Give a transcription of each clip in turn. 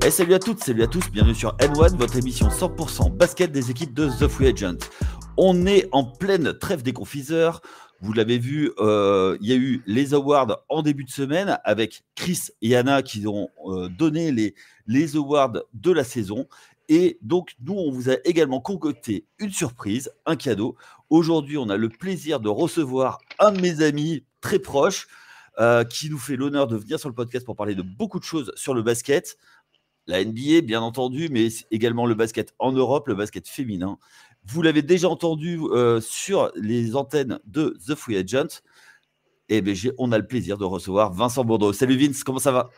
Et salut à toutes, salut à tous, bienvenue sur N1, votre émission 100% basket des équipes de The Free Agent. On est en pleine trêve des confiseurs. Vous l'avez vu, il y a eu les awards en début de semaine avec Chris et Anna qui ont donné les awards de la saison. Et donc, nous, on vous a également concocté une surprise, un cadeau. Aujourd'hui, on a le plaisir de recevoir un de mes amis très proches qui nous fait l'honneur de venir sur le podcast pour parler de beaucoup de choses sur le basket. La NBA, bien entendu, mais également le basket en Europe, le basket féminin. Vous l'avez déjà entendu sur les antennes de The Free Agent. Et bien, on a le plaisir de recevoir Vincent Bourdeau. Salut Vince, comment ça va?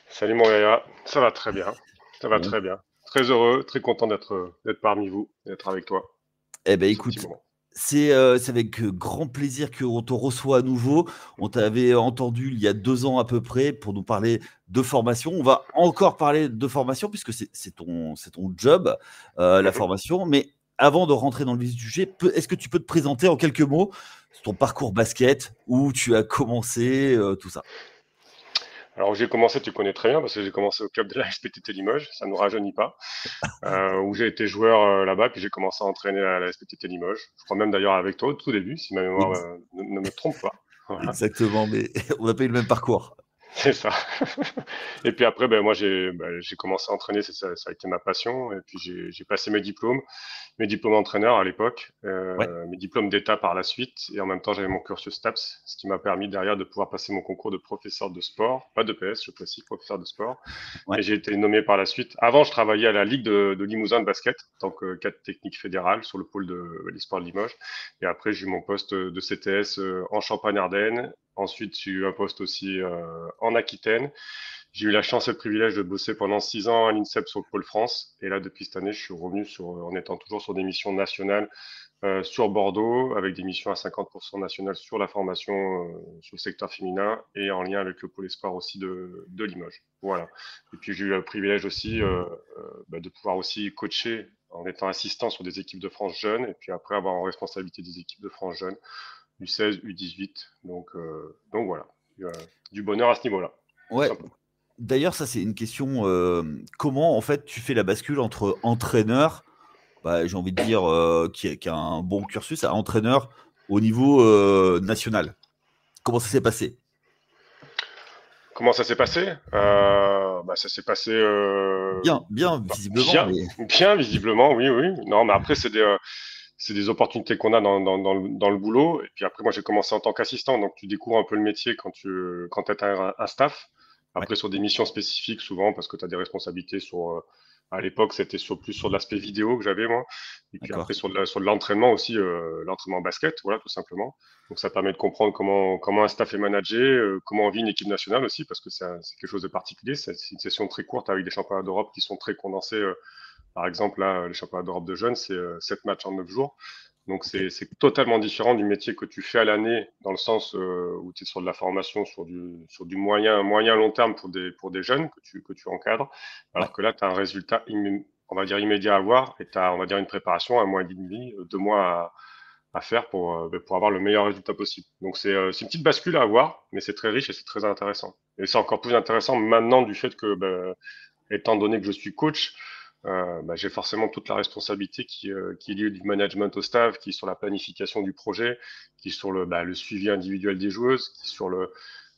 Salut mon Yaya, ça va très bien, ça va Bon. très bien. Très heureux, très content d'être parmi vous, d'être avec toi. Eh bien, Ce petit écoute, moment. c'est avec grand plaisir qu'on te reçoit à nouveau. On t'avait entendu il y a 2 ans à peu près pour nous parler de formation. On va encore parler de formation puisque c'est ton job, la formation. Mais avant de rentrer dans le vif du sujet, est-ce que tu peux te présenter en quelques mots ton parcours basket, où tu as commencé, tout ça? Alors où j'ai commencé, tu connais très bien parce que j'ai commencé au club de la SPTT Limoges, ça ne nous rajeunit pas, où j'ai été joueur là-bas, puis j'ai commencé à entraîner à la SPTT Limoges. Je crois même d'ailleurs avec toi au tout début, si ma mémoire Ex- ne me trompe pas. Voilà. Exactement, mais on n'a pas eu le même parcours. C'est ça. Et puis après, ben, moi, j'ai commencé à entraîner, ça a été ma passion. Et puis j'ai passé mes diplômes d'entraîneur à l'époque, Ouais, mes diplômes d'État par la suite. Et en même temps, j'avais mon cursus TAPS, ce qui m'a permis derrière de pouvoir passer mon concours de professeur de sport, pas de PS, je précise, professeur de sport. ouais. Et j'ai été nommé par la suite. Avant, je travaillais à la Ligue de Limousin de basket, en tant que cadre technique fédéral sur le pôle de l'e-sport de Limoges. Et après, j'ai eu mon poste de CTS en Champagne-Ardenne. Ensuite, j'ai eu un poste aussi en Aquitaine. J'ai eu la chance et le privilège de bosser pendant 6 ans à l'INSEP sur le pôle France. Et là, depuis cette année, je suis revenu en étant toujours sur des missions nationales sur Bordeaux, avec des missions à 50% nationales sur la formation sur le secteur féminin et en lien avec le pôle espoir aussi de Limoges. Voilà. Et puis j'ai eu le privilège aussi de pouvoir aussi coacher en étant assistant sur des équipes de France jeunes et puis après avoir en responsabilité des équipes de France jeunes, U16, U18. Donc voilà, du bonheur à ce niveau-là, tout Ouais. simplement. D'ailleurs, ça, c'est une question. Comment, en fait, tu fais la bascule entre entraîneur, bah, j'ai envie de dire, qui a un bon cursus, à entraîneur au niveau national? Comment ça s'est passé? Comment ça s'est passé Ça s'est passé Bien, bien, visiblement, bien, mais bien visiblement, oui, oui. Non, mais après, c'est des opportunités qu'on a dans le boulot. Et puis après, moi, j'ai commencé en tant qu'assistant. Donc, tu découvres un peu le métier quand tu as un staff. ouais, Après, sur des missions spécifiques, souvent, parce que tu as des responsabilités à l'époque, c'était plus sur de l'aspect vidéo que j'avais, moi. Et puis après, d'accord. sur de l'entraînement aussi, l'entraînement basket, voilà, tout simplement. Donc, ça permet de comprendre comment un staff est managé, comment on vit une équipe nationale aussi, parce que c'est quelque chose de particulier. C'est une session très courte avec des championnats d'Europe qui sont très condensés. Par exemple, là, les championnats d'Europe de jeunes, c'est 7 matchs en 9 jours. Donc, Ok. c'est totalement différent du métier que tu fais à l'année, dans le sens où tu es sur de la formation, sur du moyen long terme pour des jeunes que tu encadres. Ouais, Alors que là, tu as un résultat, on va dire, immédiat à avoir et tu as, on va dire, une préparation, 1 mois et demi, 2 mois à faire pour avoir le meilleur résultat possible. Donc, c'est une petite bascule à avoir, mais c'est très riche et c'est très intéressant. Et c'est encore plus intéressant maintenant du fait que, étant donné que je suis coach, j'ai forcément toute la responsabilité qui est liée du management au staff, qui est sur la planification du projet, qui est sur le suivi individuel des joueuses, qui est sur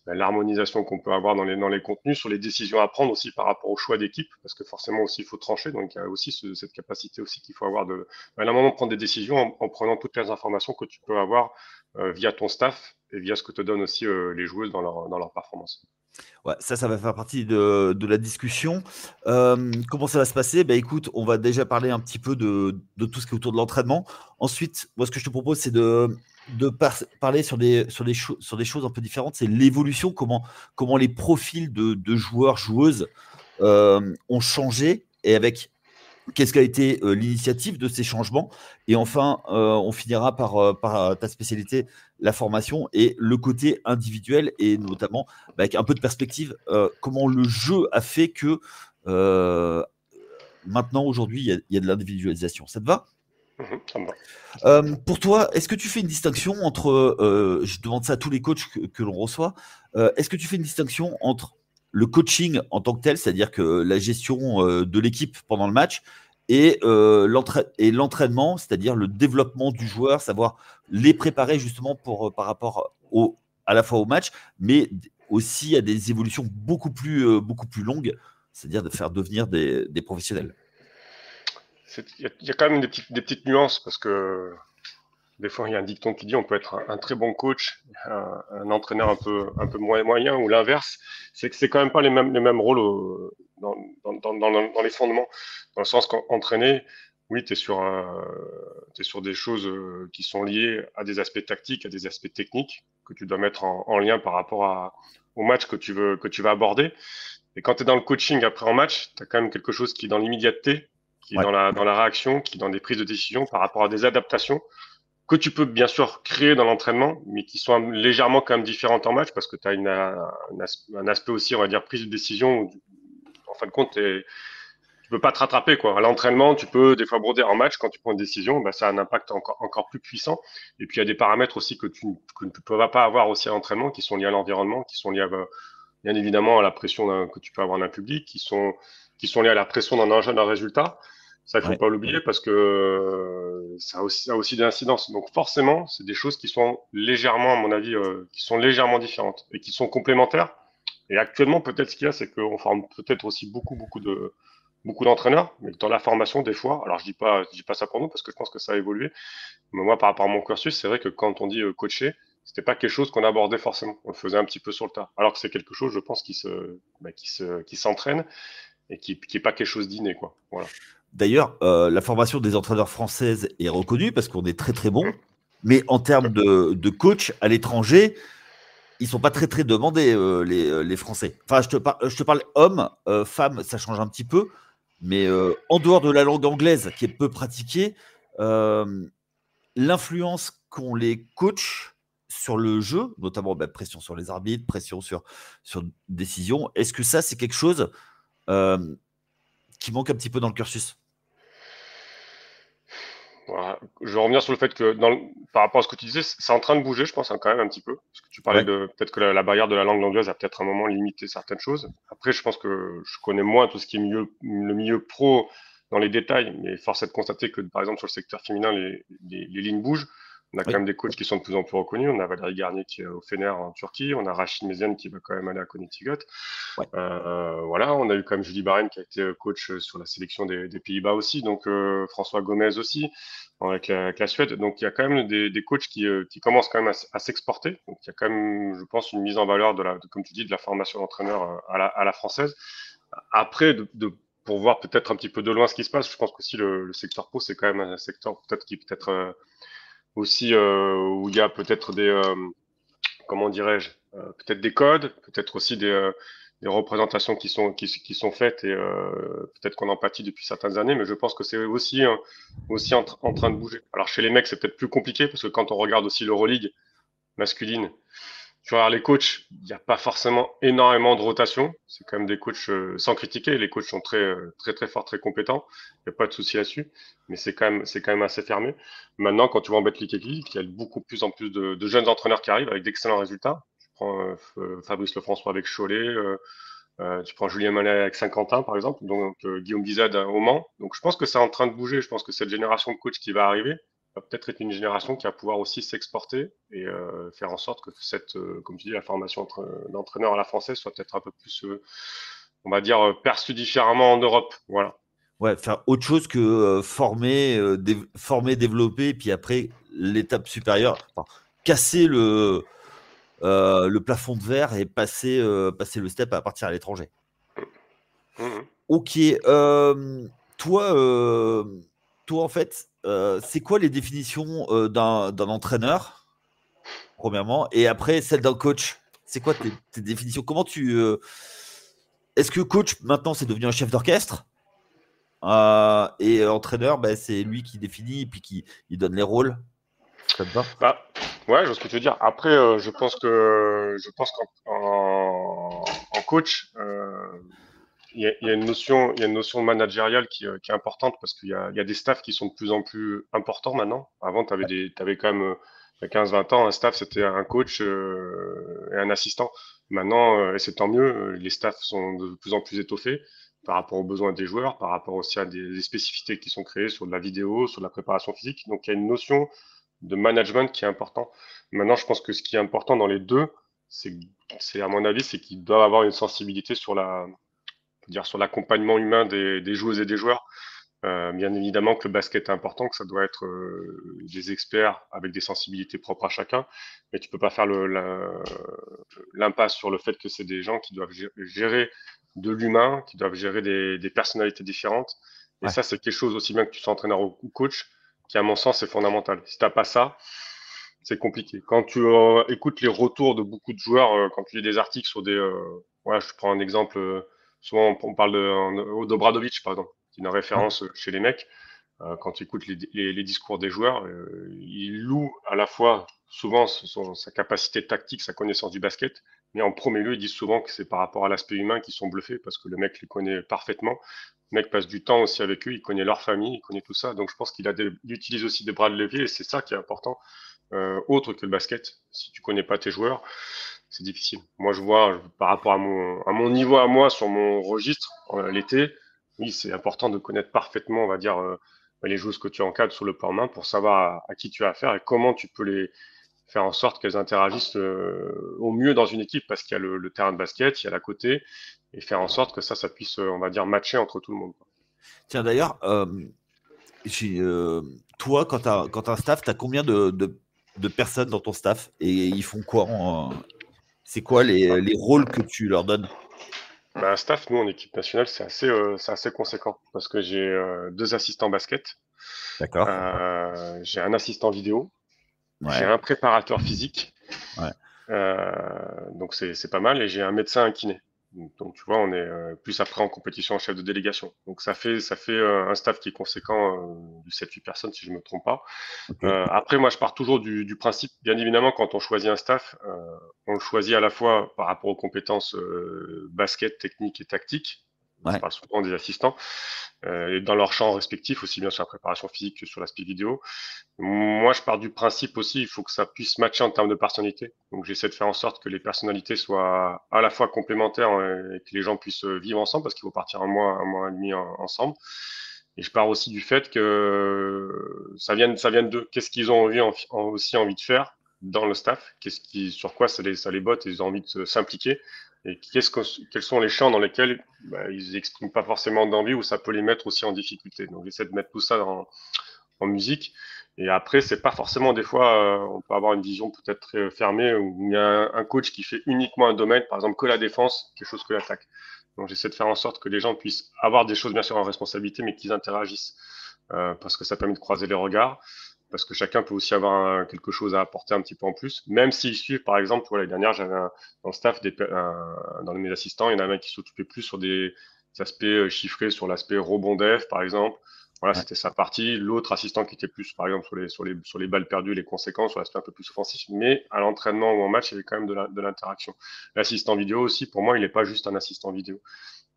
l'harmonisation qu'on peut avoir dans les contenus, sur les décisions à prendre aussi par rapport au choix d'équipe, parce que forcément aussi il faut trancher, donc il y a aussi cette capacité aussi qu'il faut avoir à un moment prendre des décisions en prenant toutes les informations que tu peux avoir via ton staff et via ce que te donnent aussi les joueuses dans leur performance. ouais, ça va faire partie de la discussion. Comment ça va se passer? Bah, écoute, on va déjà parler un petit peu de tout ce qui est autour de l'entraînement. Ensuite, moi, ce que je te propose, c'est parler sur des choses un peu différentes. C'est l'évolution, comment les profils de joueurs, joueuses ont changé et avec qu'est-ce qu'a été l'initiative de ces changements. Et enfin, on finira par ta spécialité, la formation et le côté individuel et notamment avec un peu de perspective, comment le jeu a fait que euh, maintenant, aujourd'hui, il y a de l'individualisation. Ça te va? Ça me va. Ça me va. Pour toi, est-ce que tu fais une distinction entre, je demande ça à tous les coachs que l'on reçoit, est-ce que tu fais une distinction entre le coaching en tant que tel, c'est-à-dire que la gestion de l'équipe pendant le match, et l'entraînement, c'est-à-dire le développement du joueur, savoir les préparer justement par rapport à la fois au match, mais aussi à des évolutions beaucoup plus longues, c'est-à-dire de faire devenir des professionnels. Il y a quand même des petites nuances parce que des fois, il y a un dicton qui dit on peut être un très bon coach, un entraîneur un peu moyen ou l'inverse. C'est que c'est quand même pas les mêmes rôles dans les fondements. Dans le sens qu'entraîner, oui, t'es sur des choses qui sont liées à des aspects tactiques, à des aspects techniques que tu dois mettre en lien par rapport au match que tu vas aborder. Et quand tu es dans le coaching après en match, tu as quand même quelque chose qui est dans l'immédiateté, qui est Ouais. dans la réaction, qui est dans des prises de décision par rapport à des adaptations que tu peux bien sûr créer dans l'entraînement, mais qui sont légèrement quand même différentes en match parce que tu as un aspect aussi, on va dire, prise de décision où, en fin de compte, tu peux pas te rattraper, quoi. À l'entraînement, tu peux des fois broder en match quand tu prends une décision, bah, ça a un impact encore plus puissant. Et puis, il y a des paramètres aussi que tu ne peux pas avoir aussi à l'entraînement qui sont liés à l'environnement, qui sont liés bien évidemment à la pression que tu peux avoir d'un public, qui sont liés à la pression d'un jeune résultat. Ça, il faut Ouais. pas l'oublier parce que ça a aussi des incidences. Donc forcément, c'est des choses qui sont légèrement, à mon avis, qui sont légèrement différentes et qui sont complémentaires. Et actuellement, peut-être ce qu'il y a, c'est qu'on forme peut-être aussi beaucoup d'entraîneurs, mais dans la formation, des fois, alors je dis pas ça pour nous parce que je pense que ça a évolué. Mais moi, par rapport à mon cursus, c'est vrai que quand on dit coacher, c'était pas quelque chose qu'on abordait forcément. On le faisait un petit peu sur le tas. Alors que c'est quelque chose, je pense, qui s'entraîne et qui est pas quelque chose d'inné, quoi. Voilà. D'ailleurs, la formation des entraîneurs françaises est reconnue parce qu'on est très très Mmh, bon, mais en tout à termes fait. de coach à l'étranger, ils sont pas très très demandés, les Français. Enfin, je te parle hommes, femmes, ça change un petit peu, mais en dehors de la langue anglaise qui est peu pratiquée, euh, l'influence qu'ont les coachs sur le jeu, notamment pression sur les arbitres, pression sur décision, est-ce que ça c'est quelque chose euh, qui manque un petit peu dans le cursus? Voilà. Je vais revenir sur le fait que par rapport à ce que tu disais, c'est en train de bouger, je pense, hein, quand même un petit peu. Parce que tu parlais Ouais, de peut-être que la barrière de la langue anglaise a peut-être un moment limité certaines choses. Après, je pense que je connais moins tout ce qui est le milieu pro dans les détails, mais force est de constater que, par exemple, sur le secteur féminin, les lignes bougent. On a quand oui, même des coachs qui sont de plus en plus reconnus. On a Valérie Garnier qui est au Fener en Turquie. On a Rachid Méziane qui va quand même aller à Connecticut. ouais. Voilà, on a eu quand même Julie Barème qui a été coach sur la sélection des Pays-Bas aussi. Donc, François Gomez aussi avec la Suède. Donc il y a quand même des coachs qui commencent quand même à s'exporter. Donc il y a quand même, je pense, une mise en valeur comme tu dis, de la formation d'entraîneur à la française. Après, pour voir peut-être un petit peu de loin ce qui se passe, je pense qu'aussi le secteur pro, c'est quand même un secteur peut-être qui peut-être aussi où il y a peut-être comment dirais-je, peut-être des codes, peut-être aussi des représentations qui sont faites et peut-être qu'on en pâtit depuis certaines années, mais je pense que c'est aussi, aussi en train de bouger. Alors chez les mecs, c'est peut-être plus compliqué parce que quand on regarde aussi l'Euroleague masculine, tu vois, les coachs, il n'y a pas forcément énormément de rotation. C'est quand même des coachs sans critiquer. Les coachs sont très forts, très compétents. Il n'y a pas de souci là-dessus. Mais c'est quand même assez fermé. Maintenant, quand tu vas en Betclic et League, il y a beaucoup plus en plus de jeunes entraîneurs qui arrivent avec d'excellents résultats. Tu prends Fabrice Lefrançois avec Cholet, tu prends Julien Mallet avec Saint-Quentin, par exemple, donc Guillaume Bizade au Mans. Donc je pense que c'est en train de bouger. Je pense que cette génération de coachs qui va arriver va peut-être être une génération qui va pouvoir aussi s'exporter et faire en sorte que comme tu dis, la formation d'entraîneur à la française soit peut-être un peu plus, on va dire, perçue différemment en Europe. Voilà. Ouais, faire autre chose que former, former, développer, et puis après, l'étape supérieure, enfin, casser le plafond de verre et passer le step à partir à l'étranger. Mhm. Ok. Toi, toi, en fait, c'est quoi les définitions d'un entraîneur, premièrement, et après celle d'un coach? C'est quoi tes définitions? Comment est-ce que coach, maintenant, c'est devenu un chef d'orchestre? Et entraîneur, bah, c'est lui qui définit et puis qui il donne les rôles. Ça te va? Bah, ouais, je vois ce que tu veux dire. Après, je pense en coach, il y a une notion managériale qui est importante parce il y a des staffs qui sont de plus en plus importants maintenant. Avant, t'avais quand même Il y a 15-20 ans, un staff, c'était un coach et un assistant. Maintenant, et c'est tant mieux, les staffs sont de plus en plus étoffés par rapport aux besoins des joueurs, par rapport aussi à des spécificités qui sont créées sur de la vidéo, sur de la préparation physique. Donc, il y a une notion de management qui est important. Maintenant, je pense que ce qui est important dans les deux, c'est, c'est à mon avis, c'est qu'ils doivent avoir une sensibilité sur sur l'accompagnement humain des joueuses et des joueurs. Bien évidemment que le basket est important, que ça doit être des experts avec des sensibilités propres à chacun, mais tu peux pas faire l'impasse sur le fait que c'est des gens qui doivent gérer de l'humain, qui doivent gérer des personnalités différentes. Et Ouais. ça, c'est quelque chose aussi bien que tu sois entraîneur ou coach, qui à mon sens est fondamental. Si t'as pas ça, c'est compliqué. Quand tu écoutes les retours de beaucoup de joueurs, quand tu lis des articles sur ouais, je prends un exemple, souvent on parle d'Obradovic par exemple, qui est une Ouais. référence chez les mecs. Quand tu écoutes les discours des joueurs, il loue à la fois souvent sa capacité tactique, sa connaissance du basket, mais en premier lieu, ils disent souvent que c'est par rapport à l'aspect humain qu'ils sont bluffés parce que le mec les connaît parfaitement. Le mec passe du temps aussi avec eux, il connaît leur famille, il connaît tout ça. Donc je pense il utilise aussi des bras de levier et c'est ça qui est important, autre que le basket. Si tu connais pas tes joueurs, c'est difficile. Moi, je vois par rapport à mon niveau à moi sur mon registre l'été, oui, c'est important de connaître parfaitement, on va dire, les joueuses que tu encadres sur le plan main pour savoir à qui tu as affaire et comment tu peux les faire en sorte qu'elles interagissent au mieux dans une équipe parce qu'il y a le terrain de basket, il y a l'à côté et faire en sorte que ça puisse, on va dire, matcher entre tout le monde. Tiens, d'ailleurs, toi, quand tu as un staff, tu as combien de personnes dans ton staff et ils font quoi c'est quoi les rôles que tu leur donnes? Bah, un staff, nous, en équipe nationale, c'est assez conséquent parce que j'ai 2 assistants basket, D'accord. j'ai un assistant vidéo, j'ai Ouais. un préparateur physique, Ouais. donc c'est pas mal, et j'ai un médecin, un kiné. Donc tu vois, on est plus après en compétition en chef de délégation. Donc ça fait un staff qui est conséquent de 7-8 personnes si je me trompe pas. Ok. Après, moi, je pars toujours du principe, bien évidemment, quand on choisit un staff, on le choisit à la fois par rapport aux compétences basket, technique et tactique. Je Ouais. parle souvent des assistants, et dans leur champ respectif, aussi bien sur la préparation physique que sur l'aspect vidéo. Moi, je pars du principe aussi, il faut que ça puisse matcher en termes de personnalité. Donc, j'essaie de faire en sorte que les personnalités soient à la fois complémentaires et que les gens puissent vivre ensemble parce qu'il faut partir un mois et demi ensemble. Et je pars aussi du fait que ça vienne d'eux. Qu'est-ce qu'ils ont aussi envie de faire dans le staff? Sur quoi ça les botte et ils ont envie de s'impliquer? Et quels sont les champs dans lesquels ils expriment pas forcément d'envie ou ça peut les mettre aussi en difficulté. Donc, j'essaie de mettre tout ça en musique. Et après, c'est pas forcément des fois, on peut avoir une vision peut-être très fermée où il y a un coach qui fait uniquement un domaine, par exemple que la défense, quelque chose que l'attaque. Donc j'essaie de faire en sorte que les gens puissent avoir des choses bien sûr en responsabilité, mais qu'ils interagissent parce que ça permet de croiser les regards, parce que chacun peut aussi avoir quelque chose à apporter un petit peu en plus, même s'ils suivent, par exemple, l'année dernière, j'avais dans le staff, dans mes assistants, il y en avait un qui s'occupait plus sur des aspects chiffrés, sur l'aspect rebond def, par exemple. Voilà, Ouais. c'était sa partie. L'autre assistant qui était plus, par exemple, sur les balles perdues, les conséquences, sur l'aspect un peu plus offensif. Mais à l'entraînement ou en match, il y avait quand même de l'interaction. L'assistant vidéo aussi, pour moi, il n'est pas juste un assistant vidéo.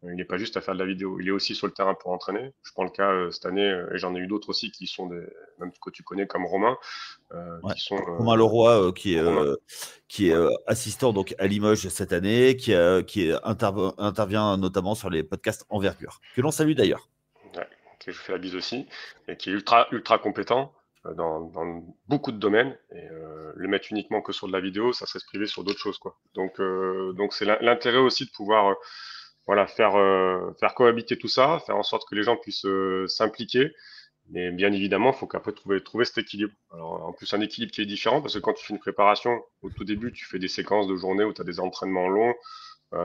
Il n'est pas juste à faire de la vidéo. Il est aussi sur le terrain pour entraîner. Je prends le cas cette année, et j'en ai eu d'autres aussi qui sont même que tu connais comme Romain, Ouais. qui sont Romain Leroy, Romain. qui est Ouais. assistant donc à Limoges cette année, intervient notamment sur les podcasts Envergure, que l'on salue d'ailleurs. Ouais, que je fais la bise aussi, et qui est ultra compétent dans beaucoup de domaines. Et le mettre uniquement que sur de la vidéo, ça serait se priver sur d'autres choses, quoi. Donc c'est l'intérêt aussi de pouvoir voilà, faire cohabiter tout ça, faire en sorte que les gens puissent s'impliquer. Mais bien évidemment, il faut qu'après trouver cet équilibre. Alors, en plus, un équilibre qui est différent, parce que quand tu fais une préparation, au tout début, tu fais des séquences de journée où tu as des entraînements longs,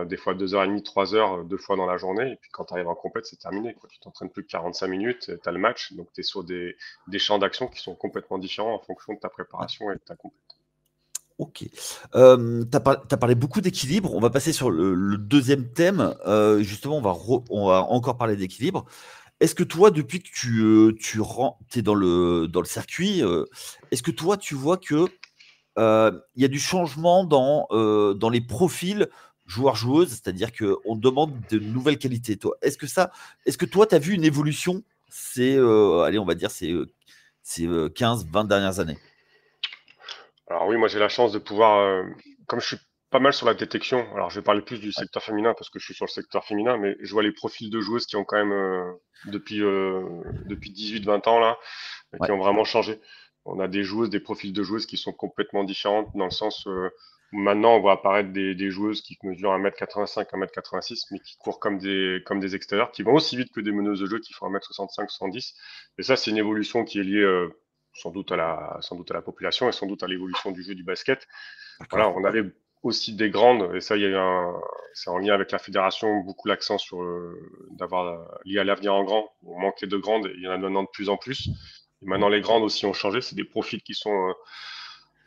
des fois 2h30, 3 heures, 2 fois dans la journée. Et puis quand tu arrives en compète, c'est terminé, quoi. Tu t'entraînes plus que 45 minutes, tu as le match, donc tu es sur des champs d'action qui sont complètement différents en fonction de ta Ouais. préparation et de ta compète. Ok. T'as parlé beaucoup d'équilibre. On va passer sur le deuxième thème. Justement, on va encore parler d'équilibre. Est-ce que toi, depuis que tu es dans le circuit, est-ce que toi, tu vois que il y a du changement dans les profils joueurs-joueuses, c'est-à-dire qu'on demande de nouvelles qualités. Toi, est-ce que toi, tu as vu une évolution allez, on va dire, ces 15-20 dernières années? Alors oui, moi j'ai la chance de pouvoir, comme je suis pas mal sur la détection, alors je vais parler plus du Ouais. secteur féminin parce que je suis sur le secteur féminin, mais je vois les profils de joueuses qui ont quand même, depuis 18-20 ans là, qui Ouais. ont vraiment changé. On a des joueuses, des profils de joueuses qui sont complètement différentes dans le sens où maintenant on voit apparaître des joueuses qui mesurent 1m85, 1m86, mais qui courent comme des extérieurs, qui vont aussi vite que des meneuses de jeu qui font 1m65, 70. Et ça, c'est une évolution qui est liée sans doute à la population et sans doute à l'évolution du jeu du basket. Voilà, D'accord. on avait aussi des grandes, et ça, c'est en lien avec la fédération, beaucoup l'accent sur d'avoir lié à l'avenir en grand. On manquait de grandes, et il y en a maintenant de plus en plus. Et maintenant, les grandes aussi ont changé. C'est des profils qui sont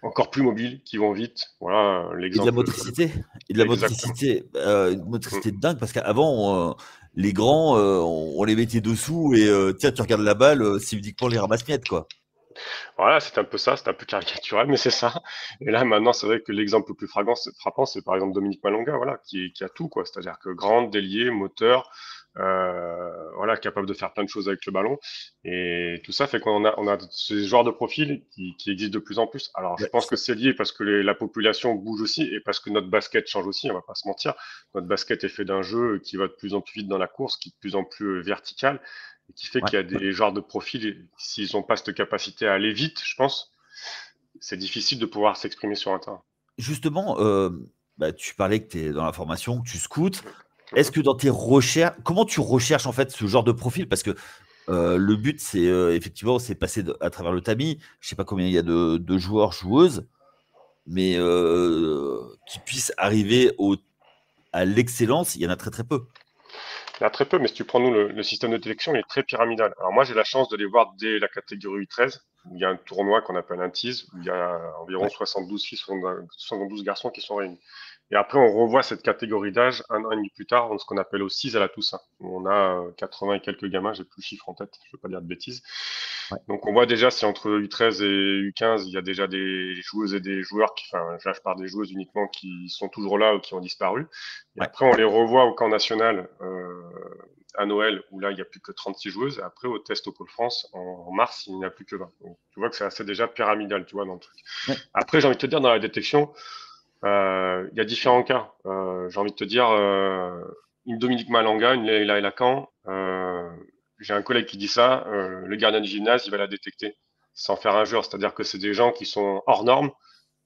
encore plus mobiles, qui vont vite. Voilà, Et de la l'exemple. motricité. Et de la Exactement. motricité. Une Mm. motricité de dingue, parce qu'avant, les grands, on les mettait dessous et tiens, tu regardes la balle, c'est uniquement les ramasse-miettes, quoi. Voilà, c'est un peu ça, c'est un peu caricatural, mais c'est ça. Et là, maintenant, c'est vrai que l'exemple le plus frappant, c'est par exemple Dominique Malonga, voilà, qui a tout, quoi. C'est-à-dire que grande, délié, moteur, voilà, capable de faire plein de choses avec le ballon. Et tout ça fait on a ces genres de profils qui existent de plus en plus. Alors, je Ouais, pense que c'est lié parce que la population bouge aussi et parce que notre basket change aussi, on va pas se mentir. Notre basket est fait d'un jeu qui va de plus en plus vite dans la course, qui est de plus en plus vertical et qui fait ouais. qu'il y a des genres de profils, et s'ils n'ont pas cette capacité à aller vite, je pense, c'est difficile de pouvoir s'exprimer sur un terrain. Justement, bah, tu parlais que tu es dans la formation, que tu scoutes. Est-ce Mhm. que dans tes recherches, comment tu recherches en fait ce genre de profil? Parce que le but, c'est effectivement, c'est passer à travers le tamis. Je sais pas combien il y a de joueurs, joueuses, mais qui puissent arriver à l'excellence, il y en a très très peu. Il y en a très peu, mais si tu prends nous, le système de détection il est très pyramidal. Alors moi, j'ai la chance de les voir dès la catégorie U13, où il y a un tournoi qu'on appelle un tease, où il y a environ Ouais, 72 filles, 72 garçons qui sont réunis. Et après, on revoit cette catégorie d'âge un an et demi plus tard, dans ce qu'on appelle au 6 à la Toussaint, où on a 80 et quelques gamins, j'ai plus le chiffre en tête, je ne veux pas dire de bêtises. ouais, Donc on voit déjà si entre U13 et U15, il y a déjà des joueuses et des joueurs enfin là je parle des joueuses uniquement qui sont toujours là ou qui ont disparu. Et ouais. après on les revoit au camp national à Noël où là il n'y a plus que 36 joueuses. Et après au test au Pôle France en mars il n'y en a plus que 20. Donc tu vois que c'est assez déjà pyramidal, tu vois dans le truc. Ouais. Après j'ai envie de te dire dans la détection, il y a différents cas. J'ai envie de te dire une Dominique Malanga, une Leila Lacan. J'ai un collègue qui dit ça, le gardien du gymnase, il va la détecter sans faire injure. C'est-à-dire que c'est des gens qui sont hors normes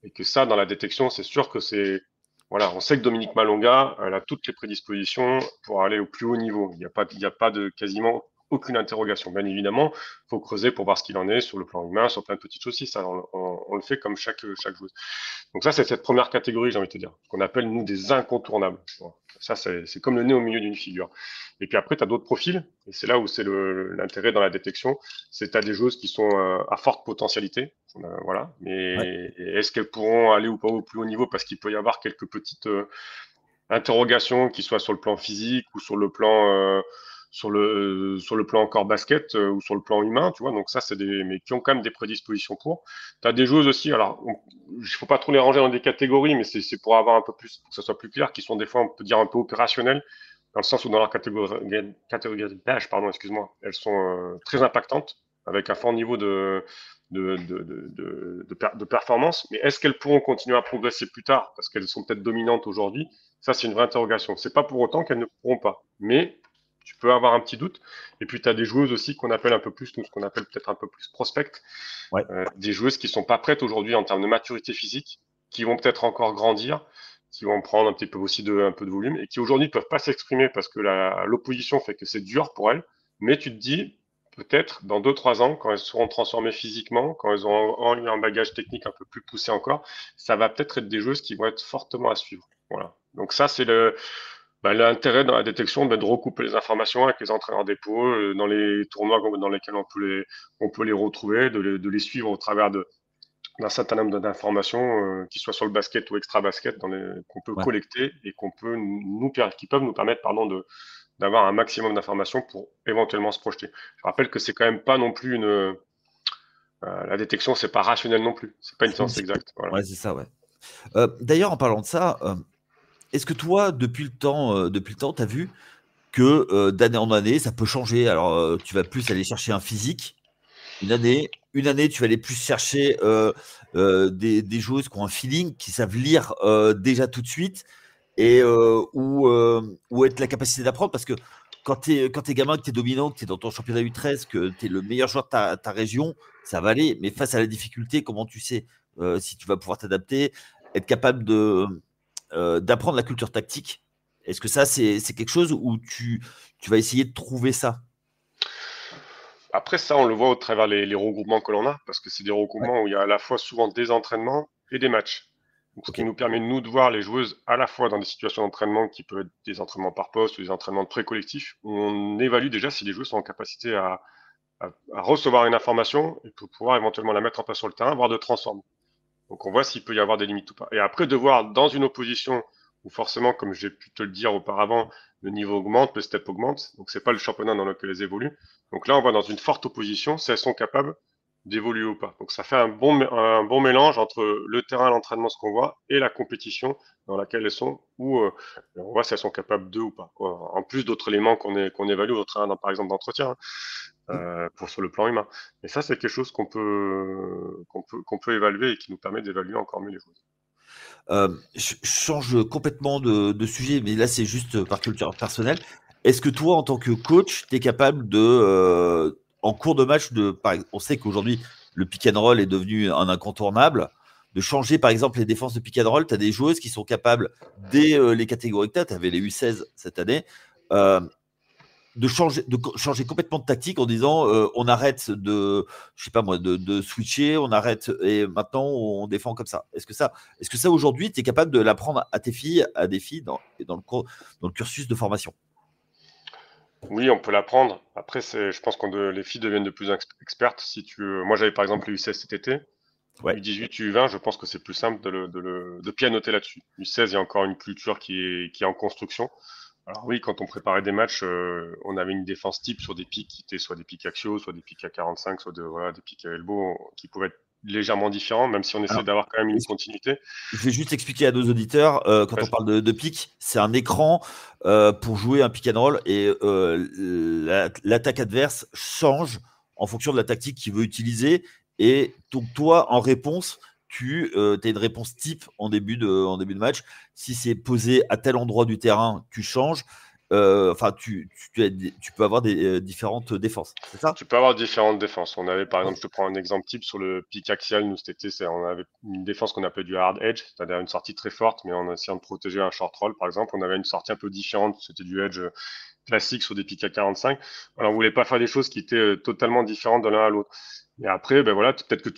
et que ça, dans la détection, c'est sûr que c'est... Voilà, on sait que Dominique Malonga, elle a toutes les prédispositions pour aller au plus haut niveau. Il y a pas de quasiment aucune interrogation. Bien évidemment, il faut creuser pour voir ce qu'il en est sur le plan humain, sur plein de petites choses aussi. Ça, on le fait comme chaque joueuse. Donc ça, c'est cette première catégorie, j'ai envie de te dire, qu'on appelle, nous, des incontournables. Bon, ça, c'est comme le nez au milieu d'une figure. Et puis après, tu as d'autres profils, et c'est là où c'est l'intérêt dans la détection, c'est que tu as des joueuses qui sont à forte potentialité, voilà, Ouais. mais est-ce qu'elles pourront aller ou pas au plus haut niveau, parce qu'il peut y avoir quelques petites interrogations, qui soient sur le plan physique ou sur le plan encore basket ou sur le plan humain, tu vois. Donc ça, c'est des, mais qui ont quand même des prédispositions pour. Tu as des joueuses aussi, alors, il faut pas trop les ranger dans des catégories, mais c'est pour avoir un peu plus, pour que ça soit plus clair, qui sont des fois, on peut dire, un peu opérationnelles, dans le sens où dans leur catégorie d'âge, pardon, excuse-moi, elles sont très impactantes, avec un fort niveau de performance. Mais est-ce qu'elles pourront continuer à progresser plus tard, parce qu'elles sont peut-être dominantes aujourd'hui? Ça, c'est une vraie interrogation. C'est pas pour autant qu'elles ne pourront pas. Mais tu peux avoir un petit doute. Et puis, tu as des joueuses aussi qu'on appelle un peu plus, nous, ce qu'on appelle peut-être un peu plus prospect. Ouais. Des joueuses qui sont pas prêtes aujourd'hui en termes de maturité physique, qui vont peut-être encore grandir, qui vont prendre un petit peu aussi un peu de volume et qui aujourd'hui ne peuvent pas s'exprimer parce que l'opposition fait que c'est dur pour elles. Mais tu te dis, peut-être dans 2-3 ans, quand elles seront transformées physiquement, quand elles auront eu un bagage technique un peu plus poussé encore, ça va peut-être être des joueuses qui vont être fortement à suivre. Voilà. Donc ça, c'est l'intérêt dans la détection, de recouper les informations avec les entraîneurs dépôt, dans les tournois dans lesquels on peut les retrouver, de les suivre au travers d'un certain nombre d'informations, qui soient sur le basket ou extra basket, qu'on peut Ouais. collecter et qui peuvent nous permettre, pardon, d'avoir un maximum d'informations pour éventuellement se projeter. Je rappelle que c'est quand même pas non plus la détection, c'est pas rationnel non plus. C'est pas une science exacte. Voilà. Ouais, c'est ça, ouais. D'ailleurs, en parlant de ça, est-ce que toi, depuis le temps, tu as vu que d'année en année, ça peut changer? Alors, tu vas plus aller chercher un physique, Une année, tu vas aller plus chercher des joueuses qui ont un feeling, qui savent lire déjà tout de suite et ou être la capacité d'apprendre parce que quand tu es gamin, que tu es dominant, que tu es dans ton championnat U13, que tu es le meilleur joueur de ta région, ça va aller. Mais face à la difficulté, comment tu sais si tu vas pouvoir t'adapter, être capable d'apprendre la culture tactique? Est-ce que ça, c'est quelque chose où tu vas essayer de trouver ça? Après ça, on le voit au travers les regroupements que l'on a, parce que c'est des Ouais, regroupements où il y a à la fois souvent des entraînements et des matchs. Donc, ce ok. qui nous permet, nous, de voir les joueuses à la fois dans des situations d'entraînement qui peuvent être des entraînements par poste ou des entraînements pré-collectifs, où on évalue déjà si les joueuses sont en capacité à recevoir une information et pour pouvoir éventuellement la mettre en place sur le terrain, voire de transformer. Donc, on voit s'il peut y avoir des limites ou pas. Et après, de voir dans une opposition où forcément, comme j'ai pu te le dire auparavant, le niveau augmente, le step augmente. Donc, c'est pas le championnat dans lequel elles évoluent. Donc là, on va dans une forte opposition si elles sont capables d'évoluer ou pas. Donc, ça fait un bon mélange entre le terrain, l'entraînement, ce qu'on voit, et la compétition dans laquelle elles sont, où on voit si elles sont capables d'eux ou pas. En plus d'autres éléments qu'on évalue au terrain, par exemple, d'entretien. Hein pour sur le plan humain. Et ça, c'est quelque chose qu'on peut évaluer et qui nous permet d'évaluer encore mieux les choses. Je change complètement de sujet, mais là, c'est juste par culture personnelle. Est-ce que toi, en tant que coach, tu es capable en cours de match, on sait qu'aujourd'hui, le pick and roll est devenu un incontournable, de changer, par exemple, les défenses de pick and roll. Tu as des joueuses qui sont capables, dès les catégories que tu avais les U16 cette année, euh, de changer complètement de tactique en disant on arrête je sais pas moi, de switcher, on arrête et maintenant on défend comme ça. Est-ce que ça aujourd'hui, tu es capable de l'apprendre à tes filles, à des filles dans le cursus de formation? Oui, on peut l'apprendre. Après, je pense que les filles deviennent de plus en expertes. Moi, j'avais par exemple le U16 cet été. Ouais. U18, U20, je pense que c'est plus simple de pianoter là-dessus. U16, il y a encore une culture qui est en construction. Alors oui, quand on préparait des matchs, on avait une défense type sur des pics qui étaient soit des pics axiaux, soit des pics à 45, soit voilà, des pics à elbow, qui pouvaient être légèrement différents, même si on essaie Alors, d'avoir quand même une est-ce continuité. je vais juste expliquer à nos auditeurs, quand on Vas-y. parle de pick, c'est un écran pour jouer un pick and roll et l'attaque adverse change en fonction de la tactique qu'il veut utiliser. Et donc toi, en réponse, tu as une réponse type en début de match. Si c'est posé à tel endroit du terrain, tu changes. Enfin, tu peux avoir des différentes défenses. C'est ça? Tu peux avoir différentes défenses. On avait, par Ouais. exemple, je te prends un exemple type sur le pic axial. Nous, cet été, on avait une défense qu'on appelait du hard edge, c'est-à-dire une sortie très forte, mais en essayant de protéger un short roll, par exemple. On avait une sortie un peu différente. C'était du edge classique sur des pics à 45. Voilà, on voulait pas faire des choses qui étaient totalement différentes de l'un à l'autre. Et après, ben voilà, peut-être que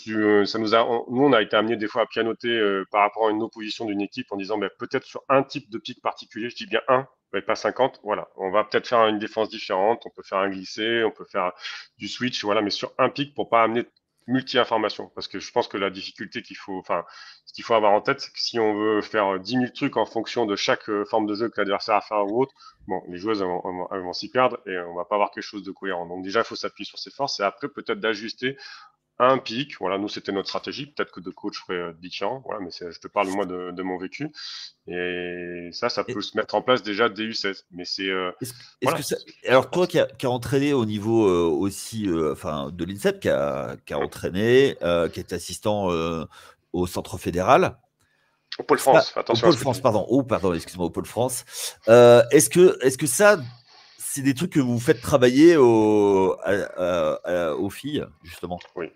nous, on a été amené des fois à pianoter par rapport à une opposition d'une équipe en disant, ben, peut-être sur un type de pic particulier, je dis bien un, mais pas 50. Voilà, on va peut-être faire une défense différente. On peut faire un glissé, on peut faire du switch, voilà, mais sur un pic pour pas amener multi-information. Parce que je pense que la difficulté ce qu'il faut avoir en tête, c'est que si on veut faire 10 000 trucs en fonction de chaque forme de jeu que l'adversaire a fait ou autre, bon, les joueuses elles vont s'y perdre et on va pas avoir quelque chose de cohérent. Donc déjà, il faut s'appuyer sur ses forces et après peut-être d'ajuster un pic. Voilà, nous c'était notre stratégie. Peut-être que de coach ferait différent. Voilà, mais je te parle moi de mon vécu. Et ça peut se mettre en place déjà dès U16. Mais Est-ce que voilà, ça... ça Alors toi apporte. qui a entraîné au niveau aussi enfin, de l'INSEP, qui a entraîné, qui est assistant au Centre fédéral, Au Pôle ça, France, au attention à Pôle ce que tu France, dis. pardon, excuse-moi, au Pôle France, est-ce que ça, c'est des trucs que vous faites travailler aux filles, justement? Oui,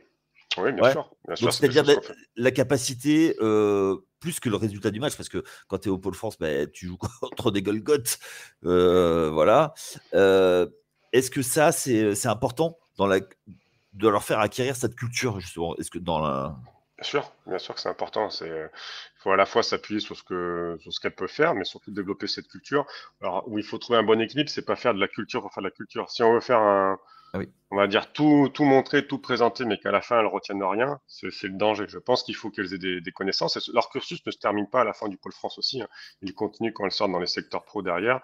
oui, Ouais. bien sûr, Donc, c'est des c'est-à-dire choses qu'on fait. la capacité, plus que le résultat du match, parce que quand tu es au Pôle France, ben, tu joues contre des Golgoth. Voilà. Euh, Est-ce que ça, c'est important de leur faire acquérir cette culture, justement? Est-ce que dans la. Bien sûr que c'est important. Il faut à la fois s'appuyer sur ce qu'elle peut faire, mais surtout développer cette culture. Alors, où il faut trouver un bon équilibre, c'est pas faire de la culture pour faire de la culture. Si on veut faire Ah oui. on va dire tout montrer, tout présenter, mais qu'à la fin elles retiennent rien, c'est le danger. Je pense qu'il faut qu'elles aient des connaissances. Leur cursus ne se termine pas à la fin du pôle France aussi. Hein. Il continue quand elles sortent dans les secteurs pro derrière.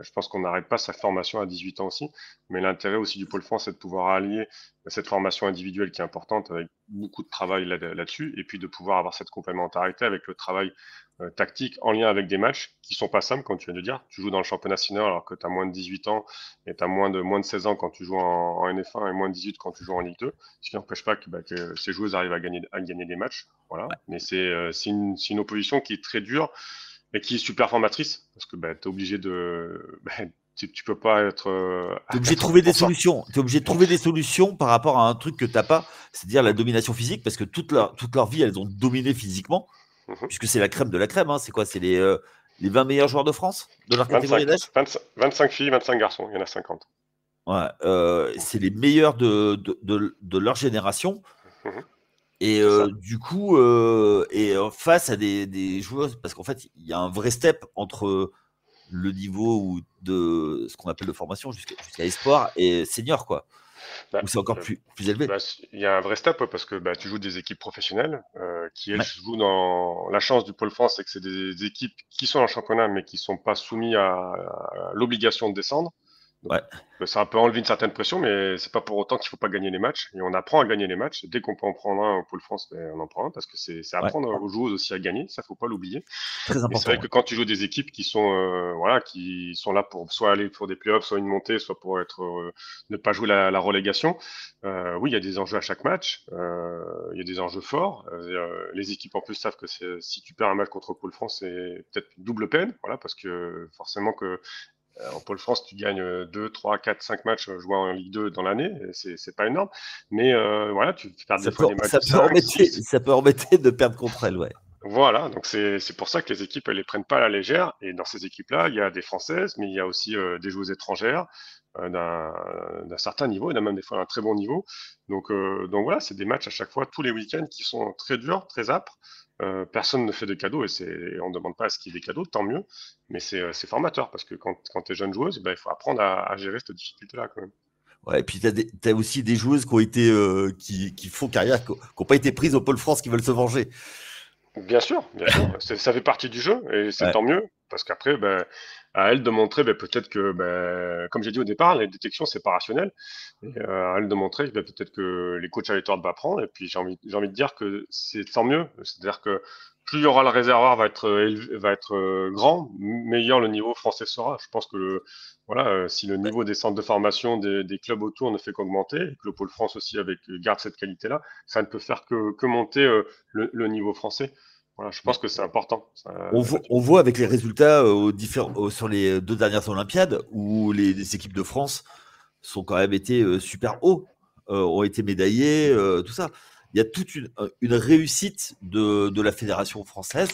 Je pense qu'on n'arrête pas sa formation à 18 ans aussi. Mais l'intérêt aussi du Pôle France, c'est de pouvoir allier cette formation individuelle qui est importante avec beaucoup de travail là-dessus, et puis de pouvoir avoir cette complémentarité avec le travail tactique en lien avec des matchs qui sont pas simples, comme tu viens de dire. Tu joues dans le championnat senior alors que tu as moins de 18 ans et tu as moins de 16 ans quand tu joues en NF1 et moins de 18 quand tu joues en Ligue 2. Ce qui n'empêche pas que ces joueuses arrivent à gagner des matchs. Voilà. Mais c'est une opposition qui est très dure et qui est super formatrice parce que tu es obligé de. Tu peux pas être. T'es obligé de trouver des solutions. T'es obligé de trouver des solutions par rapport à un truc que t'as pas, c'est-à-dire la domination physique, parce que toute leur vie, elles ont dominé physiquement, puisque c'est la crème de la crème. Hein. C'est quoi? C'est les 20 meilleurs joueurs de France de leur catégorie d'âge. 25 filles, 25 garçons. Il y en a 50. Ouais, c'est les meilleurs de leur génération. Et du coup, face à des joueurs, parce qu'en fait, il y a un vrai step entre le niveau de ce qu'on appelle de formation jusqu'à espoir et senior, quoi. Où c'est encore plus élevé. Il y a un vrai step parce que tu joues des équipes professionnelles qui, elles, jouent dans la chance du Pôle France, c'est que c'est des équipes qui sont en championnat mais qui sont pas soumises à l'obligation de descendre. Donc, ça peut enlever une certaine pression, mais c'est pas pour autant qu'il faut pas gagner les matchs. Et on apprend à gagner les matchs. Dès qu'on peut en prendre un au Pôle France, on en prend un parce que c'est apprendre aux joueuses aussi à gagner. Ça, faut pas l'oublier. Très important. C'est vrai que quand tu joues des équipes qui sont là pour soit aller pour des playoffs, soit une montée, soit pour ne pas jouer la relégation. Oui, il y a des enjeux à chaque match. Il y a des enjeux forts. Les équipes en plus savent que si tu perds un match contre Pôle France, c'est peut-être double peine. Voilà, parce que forcément que en Pôle France, tu gagnes 2, 3, 4, 5 matchs joués en Ligue 2 dans l'année, c'est pas énorme. Mais voilà, tu perds des fois des matchs. Ça peut embêter de perdre contre elles, ouais. Voilà, donc c'est pour ça que les équipes, elles les prennent pas à la légère. Et dans ces équipes-là, il y a des Françaises, mais il y a aussi des joueuses étrangères d'un certain niveau, et même des fois d'un très bon niveau. Donc voilà, c'est des matchs à chaque fois, tous les week-ends, qui sont très durs, très âpres. Personne ne fait de cadeaux et on ne demande pas à ce qu'il y ait des cadeaux, tant mieux. Mais c'est formateur parce que quand tu es jeune joueuse, il faut apprendre à gérer cette difficulté-là quand même. Ouais, et puis tu as aussi des joueuses qui ont été qui font carrière, qui n'ont pas été prises au Pôle France, qui veulent se venger. Bien sûr, ça fait partie du jeu et c'est tant mieux parce qu'après, à elle de montrer peut-être que, comme j'ai dit au départ, les détections c'est pas rationnel. Et à elle de montrer peut-être que les coachs avaient tort de pas prendre. Et puis j'ai envie de dire que c'est tant mieux. C'est-à-dire que plus il y aura le réservoir va être grand, meilleur le niveau français sera. Je pense que si le niveau des centres de formation des clubs autour ne fait qu'augmenter, et que le Pôle France aussi garde cette qualité-là, ça ne peut faire que monter le niveau français. Voilà, je pense que c'est important. On voit avec les résultats sur les 2 dernières Olympiades où les équipes de France sont quand même été super hauts, ont été médaillés, tout ça. Il y a toute une réussite de la fédération française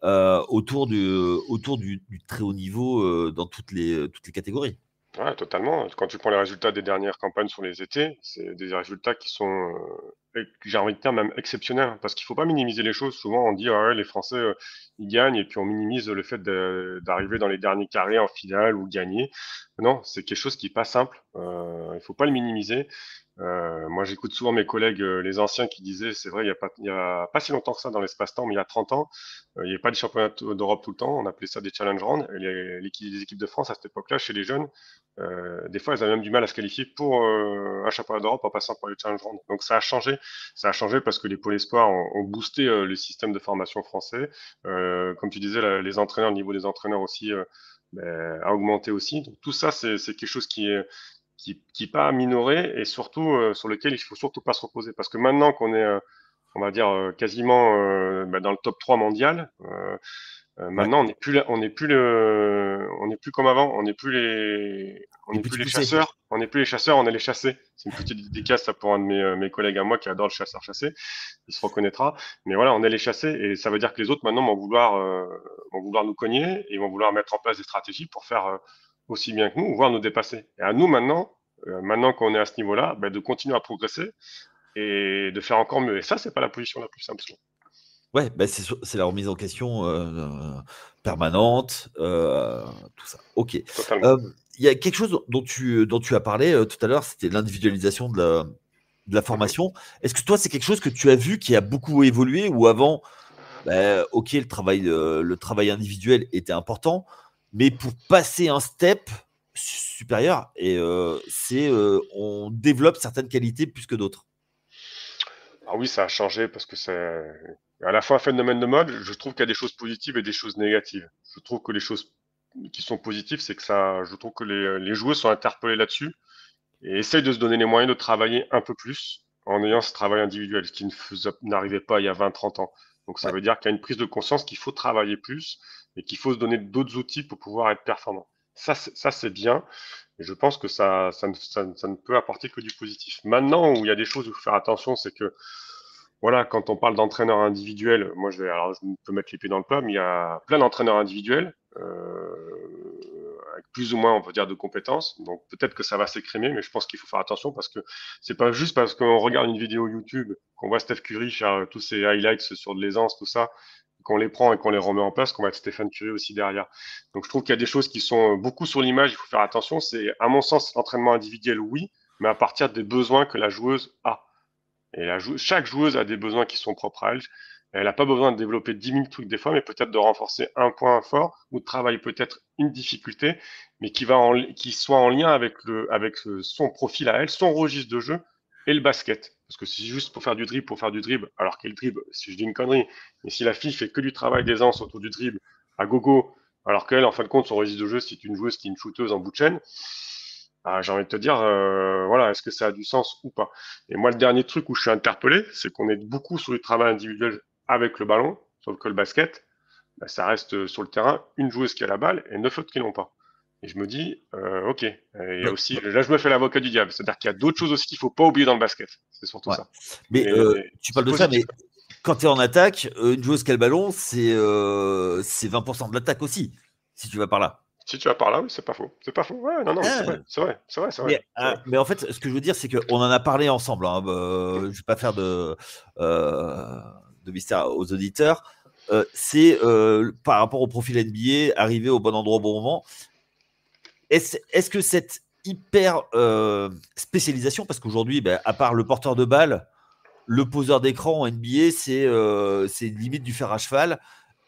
autour du très haut niveau dans toutes les catégories. Ouais, totalement. Quand tu prends les résultats des dernières campagnes sur les étés, c'est des résultats qui sont, j'ai envie de dire, même exceptionnels. Parce qu'il ne faut pas minimiser les choses. Souvent, on dit, les Français, ils gagnent, et puis on minimise le fait d'arriver dans les derniers carrés en finale ou gagner. Non, c'est quelque chose qui n'est pas simple. Il ne faut pas le minimiser. Moi, j'écoute souvent mes collègues, les anciens, qui disaient, c'est vrai, il y a pas si longtemps que ça dans l'espace-temps, mais il y a 30 ans, il n'y avait pas de championnat d'Europe tout le temps. On appelait ça des challenge rounds. Et les équipes de France, à cette époque-là, chez les jeunes, des fois, elles avaient même du mal à se qualifier pour un championnat d'Europe en passant par les challenge rounds. Donc, ça a changé. Ça a changé parce que les pôles espoirs ont boosté le système de formation français. Comme tu disais, les entraîneurs, le niveau des entraîneurs aussi a augmenté aussi. Donc, tout ça, c'est quelque chose qui est pas à minorer et surtout sur lequel il faut surtout pas se reposer. Parce que maintenant qu'on est, on va dire, quasiment dans le top 3 mondial, maintenant on n'est plus comme avant, on n'est plus les chasseurs, on est les chassés. C'est une petite dédicace ça pour un de mes collègues à moi qui adore le chasseur-chassé, il se reconnaîtra. Mais voilà, on est les chassés et ça veut dire que les autres maintenant vont vouloir nous cogner et vont vouloir mettre en place des stratégies pour faire aussi bien que nous, voire nous dépasser. Et à nous maintenant qu'on est à ce niveau-là, de continuer à progresser et de faire encore mieux. Et ça, c'est pas la position la plus simple. Ouais, c'est la remise en question permanente, tout ça. Ok. Il y a quelque chose dont tu as parlé tout à l'heure, c'était l'individualisation de la formation. Est-ce que toi, c'est quelque chose que tu as vu qui a beaucoup évolué ou avant, ok, le travail individuel était important, mais pour passer un step supérieur, et on développe certaines qualités plus que d'autres. Ah oui, ça a changé parce que c'est à la fois un phénomène de mode. Je trouve qu'il y a des choses positives et des choses négatives. Je trouve que les choses qui sont positives, c'est que je trouve que les joueurs sont interpellés là-dessus et essayent de se donner les moyens de travailler un peu plus en ayant ce travail individuel, ce qui n'arrivait pas il y a 20-30 ans. Donc ça Ouais. veut dire qu'il y a une prise de conscience qu'il faut travailler plus et qu'il faut se donner d'autres outils pour pouvoir être performant. Ça c'est bien. Et je pense que ça ne peut apporter que du positif. Maintenant, où il y a des choses où il faut faire attention, c'est que voilà, quand on parle d'entraîneurs individuels, alors je peux mettre les pieds dans le plat, mais il y a plein d'entraîneurs individuels, avec plus ou moins, on peut dire, de compétences. Donc peut-être que ça va s'écrémer, mais je pense qu'il faut faire attention parce que c'est pas juste parce qu'on regarde une vidéo YouTube, qu'on voit Steph Curry faire tous ses highlights sur de l'aisance, tout ça, qu'on les prend et qu'on les remet en place, qu'on va être Stephen Curry aussi derrière. Donc je trouve qu'il y a des choses qui sont beaucoup sur l'image, il faut faire attention. C'est, à mon sens, l'entraînement individuel, oui, mais à partir des besoins que la joueuse a. Et chaque joueuse a des besoins qui sont propres à elle. Elle n'a pas besoin de développer 10 000 trucs des fois, mais peut-être de renforcer un point fort ou de travailler peut-être une difficulté, mais qui soit en lien avec son profil à elle, son registre de jeu et le basket. Parce que si juste pour faire du dribble, alors que le dribble, si je dis une connerie, mais si la fille fait que du travail d'aisance autour du dribble à gogo, alors qu'elle, en fin de compte, son registre de jeu, c'est une joueuse qui est une shooteuse en bout de chaîne, ah, j'ai envie de te dire, voilà, est-ce que ça a du sens ou pas? Et moi, le dernier truc où je suis interpellé, c'est qu'on est beaucoup sur du travail individuel avec le ballon, sauf que le basket, bah, ça reste sur le terrain une joueuse qui a la balle et 9 autres qui l'ont pas. Et je me dis, ok, il y a Mais, aussi, là, je me fais l'avocat du diable, c'est-à-dire qu'il y a d'autres choses aussi qu'il faut pas oublier dans le basket. C'est surtout ouais. ça. Mais Mais tu parles c'est de ça, positif. mais quand tu es en attaque, une joueuse qui a le ballon, c'est 20% de l'attaque aussi, si tu vas par là. Si tu vas par là, oui, c'est pas faux. C'est pas faux. Ouais, non, non, mais c'est vrai, Ah, c'est vrai, c'est vrai, c'est vrai, c'est vrai. mais en fait, ce que je veux dire, c'est qu'on en a parlé ensemble, hein. Je ne vais pas faire de mystère aux auditeurs. C'est par rapport au profil NBA, arriver au bon endroit au bon moment. Est-ce que cette hyper spécialisation, parce qu'aujourd'hui, ben, à part le porteur de balle, le poseur d'écran en NBA, c'est limite du fer à cheval.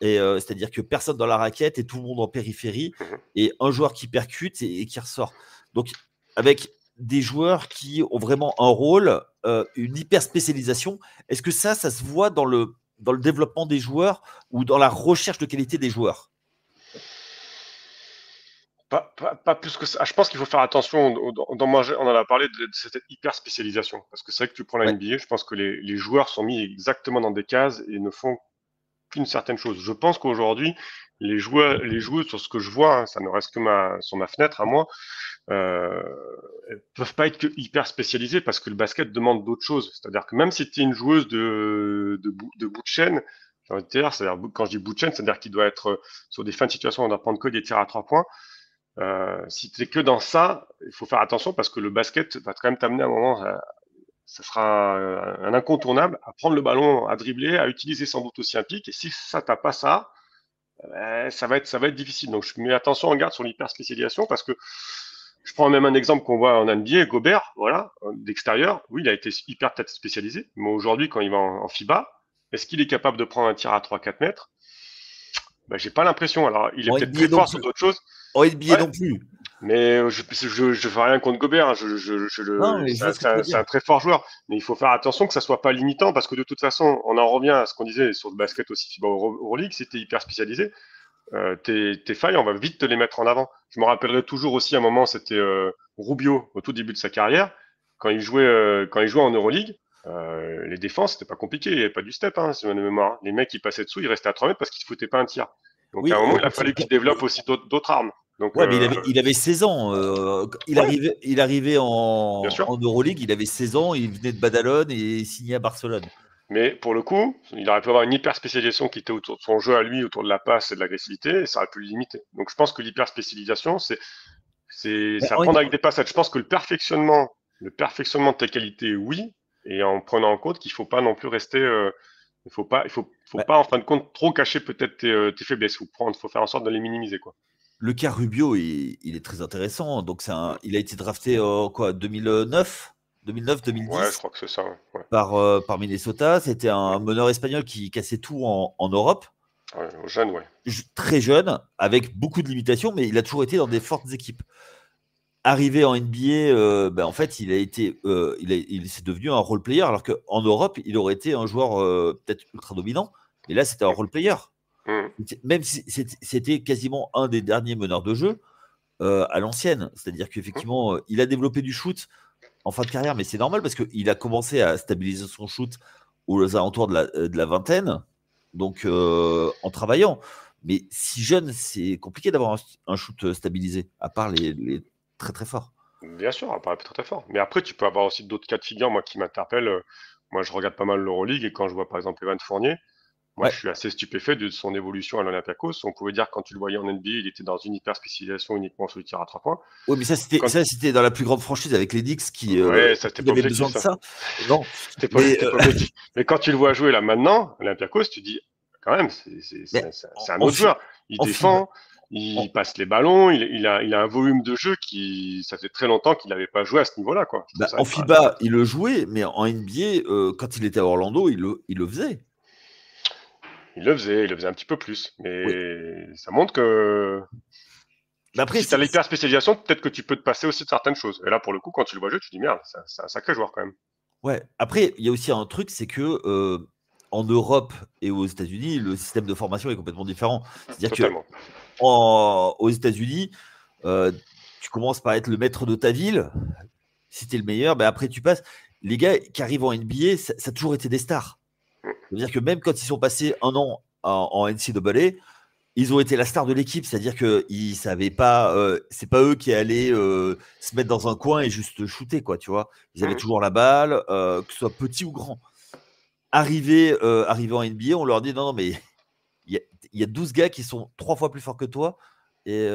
C'est-à-dire que personne dans la raquette et tout le monde en périphérie, Mhm. et un joueur qui percute et qui ressort. Donc, avec des joueurs qui ont vraiment un rôle, une hyper spécialisation, est-ce que ça se voit dans le développement des joueurs ou dans la recherche de qualité des joueurs? Pas plus que ça. Ah, je pense qu'il faut faire attention. On en a parlé de cette hyper spécialisation. Parce que c'est vrai que tu prends la Ouais. NBA, je pense que les joueurs sont mis exactement dans des cases et ne font qu'une certaine chose. Je pense qu'aujourd'hui, les joueurs, sur ce que je vois, hein, ça ne reste que sur ma fenêtre à moi, euh, elles peuvent pas être que hyper spécialisées parce que le basket demande d'autres choses. C'est-à-dire que même si tu es une joueuse de bout de chaîne, j'ai envie de te dire, c'est-à-dire, quand je dis bout de chaîne, c'est-à-dire qu'il doit être sur des fins de situation, on doit prendre que des tirs à 3 points. Si tu es que dans ça, il faut faire attention parce que le basket va quand même t'amener à un moment, ça sera un incontournable à prendre le ballon, à dribbler, à utiliser sans doute aussi un pic. Et si ça t'as pas ça, ça va être difficile. Donc je mets attention en garde sur l'hyper spécialisation parce que je prends même un exemple qu'on voit en NBA, Gobert, voilà, d'extérieur. Oui, il a été hyper peut-être spécialisé, mais aujourd'hui quand il va en FIBA, est-ce qu'il est capable de prendre un tir à 3-4 mètres? Ben, j'ai pas l'impression. Alors, il est En peut-être NBA très non fort sur plus. d'autres choses. En NBA Ouais, non plus. mais je fais rien contre Gobert, hein. Non, mais je vois ce que tu veux C'est dire. un très fort joueur. Mais il faut faire attention que ça soit pas limitant parce que de toute façon, on en revient à ce qu'on disait sur le basket aussi FIBA Euroleague. Si t'es hyper spécialisé, tes failles, on va vite te les mettre en avant. Je me rappellerai toujours aussi un moment, c'était Rubio au tout début de sa carrière, quand il jouait en Euroleague. Les défenses, c'était pas compliqué, il n'y avait pas du step, hein, si ma mémoire. Les mecs qui passaient dessous, ils restaient à 3 mètres parce qu'ils ne foutaient pas un tir. Donc à Oui, un moment, il a fallu qu'il développe aussi d'autres armes. Donc ouais, mais il avait 16 ans. ouais, Il arrivait bien sûr. en Euroleague, il avait 16 ans, il venait de Badalone et signé à Barcelone. Mais pour le coup, il aurait pu avoir une hyper spécialisation qui était autour de son jeu à lui, autour de la passe et de l'agressivité, et ça aurait pu le limiter. Donc je pense que l'hyper spécialisation, Mais c'est apprendre avec des passages. Je pense que le perfectionnement de tes qualités, oui, et en prenant en compte qu'il faut pas non plus rester, faut bah, pas en fin de compte trop cacher peut-être tes faiblesses. Faut faire en sorte de les minimiser, quoi. le cas Rubio, il est très intéressant. Donc Mm. il a été drafté en quoi, 2009, Ouais, je 2010 crois que c'est ça. Ouais. par Minnesota. C'était Mm. un meneur espagnol qui cassait tout en Europe. Ouais, aux jeunes, ouais. Très jeune, avec beaucoup de limitations, mais il a toujours été dans des fortes équipes. Arrivé en NBA, en fait, c'est devenu un role player, alors qu'en Europe, il aurait été un joueur peut-être ultra dominant, mais là, c'était un role player. Même si c'était quasiment un des derniers meneurs de jeu à l'ancienne. C'est-à-dire qu'effectivement, il a développé du shoot en fin de carrière, mais c'est normal parce qu'il a commencé à stabiliser son shoot aux alentours de la vingtaine, donc en travaillant. Mais si jeune, c'est compliqué d'avoir un shoot stabilisé, à part les très très forts. Bien sûr, ça paraît très très fort. Mais après, tu peux avoir aussi d'autres cas de figure, moi, qui m'interpellent. Moi, je regarde pas mal l'Euroleague et quand je vois par exemple Evan Fournier, moi, je Ouais. suis assez stupéfait de son évolution à l'Olympiakos. On pouvait dire quand tu le voyais en NBA, il était dans une hyper spécialisation uniquement sur le tir à 3 points. Oui, mais Quand... c'était dans la plus grande franchise avec les Knicks Ouais, ça, c'était qui pas avait objectif, besoin de ça. ça. Non, C'était mais, pas objectif. Mais quand tu le vois jouer là maintenant, Olympiakos, tu dis, quand même, mais c'est un autre joueur. Il en FIBA, défend, il passe les ballons, il a un volume de jeu qui, ça fait très longtemps qu'il n'avait pas joué à ce niveau-là, quoi. Je trouve ça en incroyable. FIBA, il le jouait, mais en NBA, quand il était à Orlando, il le faisait. Il le faisait un petit peu plus. Oui. Mais ça montre que Mais après, si tu as l'hyper spécialisation, peut-être que tu peux te passer aussi de certaines choses. Et là, pour le coup, quand tu le vois jouer, tu te dis merde, c'est un sacré joueur quand même. ouais. Après, il y a aussi un truc, c'est que en Europe et aux États-Unis, le système de formation est complètement différent. C'est-à-dire que Totalement. aux États-Unis, tu commences par être le maître de ta ville. Si tu es le meilleur, après tu passes. Les gars qui arrivent en NBA, ça a toujours été des stars. C'est-à-dire que même quand ils sont passés un an en NCAA, ils ont été la star de l'équipe. C'est-à-dire qu'ils savaient pas, c'est pas eux qui allaient se mettre dans un coin et juste shooter, quoi, tu vois. Ils avaient toujours la balle, que ce soit petit ou grand. Arrivé en NBA, on leur dit non, mais il y a 12 gars qui sont 3 fois plus forts que toi. Et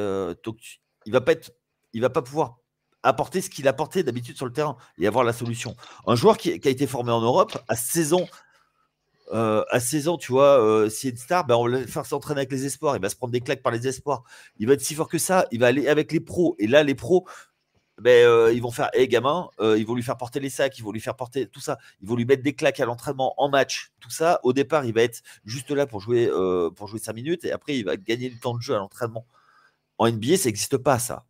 donc, il va pas pouvoir apporter ce qu'il apportait d'habitude sur le terrain et avoir la solution. Un joueur qui a été formé en Europe à 16 ans, tu vois, s'il est une star, on va le faire s'entraîner avec les espoirs. Il va se prendre des claques par les espoirs. Il va être si fort que ça. Il va aller avec les pros. Et là, les pros, ils vont faire, gamin, ils vont lui faire porter les sacs, ils vont lui faire porter tout ça, ils vont lui mettre des claques à l'entraînement, en match, tout ça. Au départ, il va être juste là pour jouer 5 minutes et après, il va gagner du temps de jeu à l'entraînement. En NBA, ça n'existe pas, ça.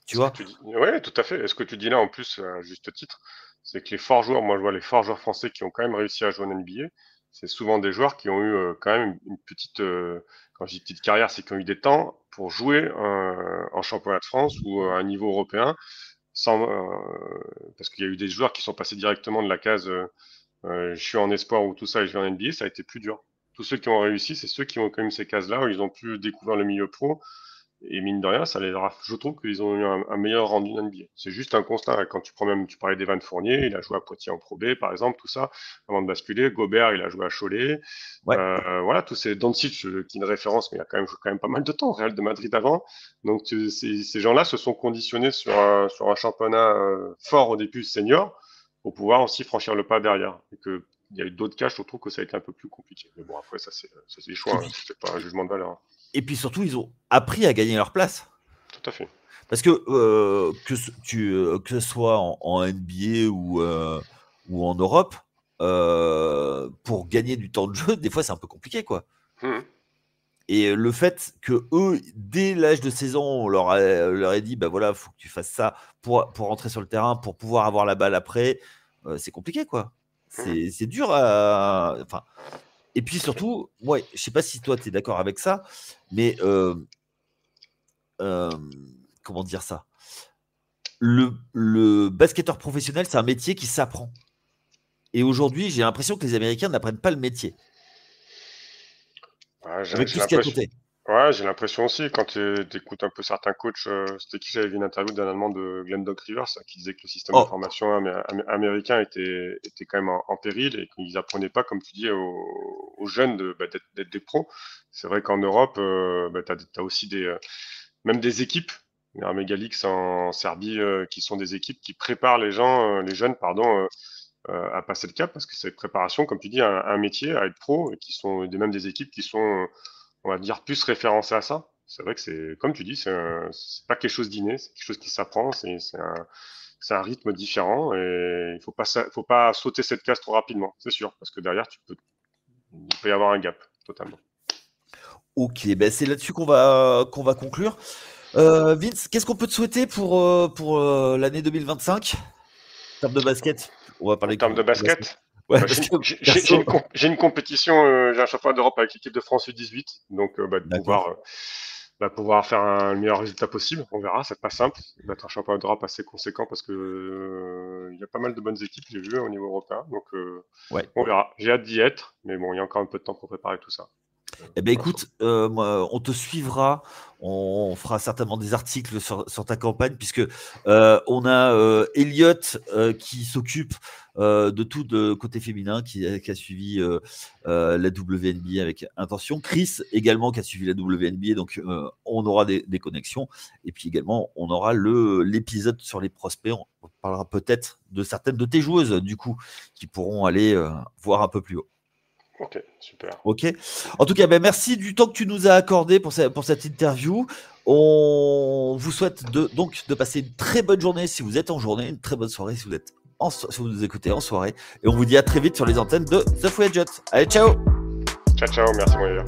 Tu vois? Oui, tout à fait. Et ce que tu dis là, en plus, à juste titre, c'est que les forts joueurs, moi je vois les forts joueurs français qui ont quand même réussi à jouer en NBA, c'est souvent des joueurs qui ont eu quand même une petite, quand je dis petite carrière, c'est qu'ils ont eu des temps pour jouer en championnat de France ou à un niveau européen, sans, parce qu'il y a eu des joueurs qui sont passés directement de la case je suis en espoir ou tout ça et je vais en NBA, ça a été plus dur. Tous ceux qui ont réussi, c'est ceux qui ont quand même ces cases-là où ils ont pu découvrir le milieu pro et mine de rien, je trouve qu'ils ont eu un meilleur rendu en NBA. C'est juste un constat. Quand tu prends même, tu parlais d'Evan Fournier, il a joué à Poitiers en Pro B, par exemple, tout ça, avant de basculer. Gobert, il a joué à Cholet. Ouais. Voilà, tous ces Doncic, qui est une référence, mais il a quand même pas mal de temps, Real de Madrid avant. Donc, ces gens-là se sont conditionnés sur un championnat fort au début senior pour pouvoir aussi franchir le pas derrière. Et que, il y a eu d'autres cas, je trouve que ça a été un peu plus compliqué. Mais bon, après, ça, c'est des choix, Et hein, puis, c'est pas un jugement de valeur, hein. et puis surtout, ils ont appris à gagner leur place. Tout à fait. Parce que que ce soit en NBA ou en Europe, pour gagner du temps de jeu, des fois, c'est un peu compliqué, quoi. Et le fait que eux, dès l'âge de 16 ans, on leur ait dit, voilà, faut que tu fasses ça pour rentrer sur le terrain, pour pouvoir avoir la balle après, c'est compliqué, quoi. C'est dur à. Enfin, et puis surtout, moi, je sais pas si toi, tu es d'accord avec ça, mais comment dire ça? Le basketteur professionnel, c'est un métier qui s'apprend. Et aujourd'hui, j'ai l'impression que les Américains n'apprennent pas le métier. Ouais, Avec tout ce qu'il y a à côté. Ouais, j'ai l'impression aussi, quand tu écoutes un peu certains coachs, c'était qui j'avais vu une interview dernièrement de Glenn Doc Rivers, là, qui disait que le système de formation américain était quand même en péril et qu'ils apprenaient pas, comme tu dis, aux jeunes d'être des pros. C'est vrai qu'en Europe, tu as aussi même des équipes, il y a un Megalix en Serbie, qui sont des équipes qui préparent les jeunes, pardon, à passer le cap, parce que c'est préparation, comme tu dis, un métier, à être pro, et qui sont même des équipes qui sont on va dire, plus référencé à ça. C'est vrai que c'est, comme tu dis, c'est pas quelque chose d'inné, c'est quelque chose qui s'apprend, c'est un rythme différent et faut pas sauter cette case trop rapidement, c'est sûr, parce que derrière, il peut y avoir un gap, totalement. Ok, ben c'est là-dessus qu'on va conclure. Vince, qu'est-ce qu'on peut te souhaiter pour l'année 2025 en termes de basket? On va En parler que termes de de basket. basket, Ouais, bah, parce que perso, j'ai une compétition, j'ai un championnat d'Europe avec l'équipe de France U18, donc de d'accord. pouvoir faire le meilleur résultat possible. On verra, c'est pas simple d'être un championnat d'Europe assez conséquent parce que il y a pas mal de bonnes équipes, j'ai vu au niveau européen, donc Ouais. on verra. J'ai hâte d'y être, mais bon, il y a encore un peu de temps pour préparer tout ça. Eh ben Pour l'instant. écoute, moi, on te suivra, on fera certainement des articles sur ta campagne, puisque on a Elliot qui s'occupe de tout de côté féminin, qui a suivi la WNBA avec intention. Chris également qui a suivi la WNBA, donc on aura des connexions. Et puis également, on aura l'épisode sur les prospects. On parlera peut-être de certaines de tes joueuses, du coup, qui pourront aller voir un peu plus haut. Ok, super. Ok. En tout cas, ben, merci du temps que tu nous as accordé pour cette interview. On vous souhaite donc de passer une très bonne journée si vous êtes en journée, une très bonne soirée si vous nous écoutez en soirée. Et on vous dit à très vite sur les antennes de The Free Agent. Allez, ciao! Ciao, ciao, merci mon gars.